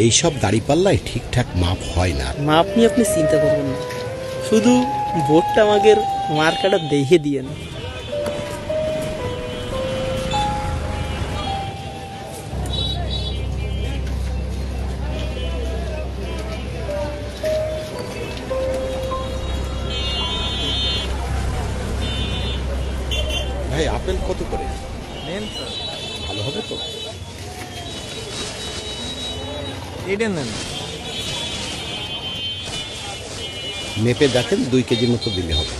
এইসব দাড়িপাল্লায় ঠিকঠাক মাপ হয় না। মাপ নিয়ে আপনি চিন্তা করবেন না, শুধু ভোটটা আমাদের মার্কাটা দেখে দিয়েন। ভাই আপেল কত করে? নেন স্যার, ভালো হবে তো? এটা নেন। মেপে দেখেন 2 কেজির মতো দিলে হবে।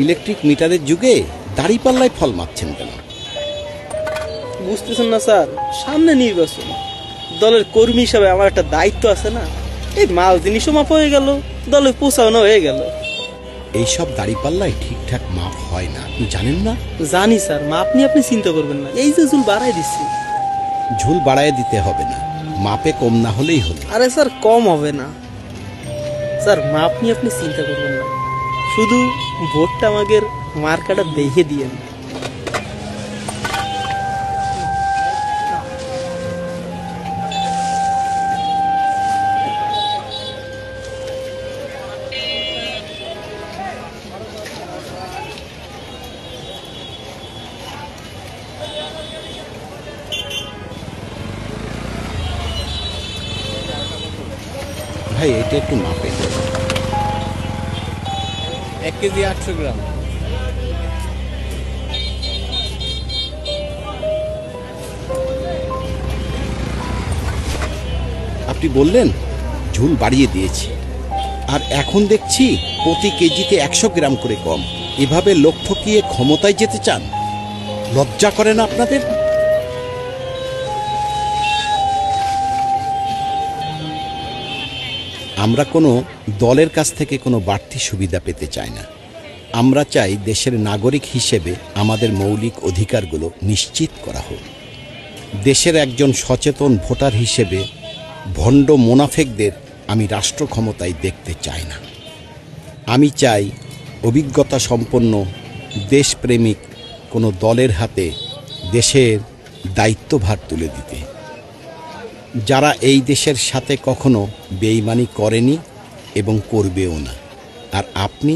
ইলেকট্রিক মিটারের যুগে দাড়িপাল্লায় ফল মাপছেন কেন? বুঝতেছেন না স্যার, সামনে নির্বাচন, দলের কর্মী হিসাবে আমার একটা দায়িত্ব আছে না। এই মাল জিনিসও মাপ হয়ে গেল, দলে পৌঁছানো হয়ে গেল। এইসব দাড়িপাল্লায় ঠিকঠাক মাপ হয় না, আপনি জানেন না? জানি স্যার, মাপ নিয়ে আপনি চিন্তা করবেন না, এই যে চুল বাড়াই দিচ্ছি। ঝুল বাড়ায় দিতে হবে না, মাপে কম না হলেই হলো। আরে স্যার, কম হবে না স্যার, মাপ নিয়ে আপনি চিন্তা করবেন না, শুধু ভোটটা আমাদের মার্কাটা দেখে দিয়েন। ভাই এটা একটু মাপে। 1 কেজি 800 গ্রাম। আপনি বললেন ঝুল বাড়িয়ে দিয়েছি, আর এখন দেখছি প্রতি কেজিতে 100 গ্রাম করে কম। এভাবে লোক ঠকিয়ে ক্ষমতায় যেতে চান? লজ্জা করে না আপনাদের? আমরা কোনো দলের কাছ থেকে কোনো বাড়তি সুবিধা পেতে চাই না। আমরা চাই দেশের নাগরিক হিসেবে আমাদের মৌলিক অধিকারগুলো নিশ্চিত করা হোক। দেশের একজন সচেতন ভোটার হিসেবে ভণ্ড মুনাফেকদের আমি রাষ্ট্র ক্ষমতায় দেখতে চাই না। আমি চাই অভিজ্ঞতা সম্পন্ন দেশপ্রেমিক কোনো দলের হাতে দেশের দায়িত্বভার তুলে দিতে, যারা এই দেশের সাথে কখনো বেইমানি করেনি এবং করবেও না। আর আপনি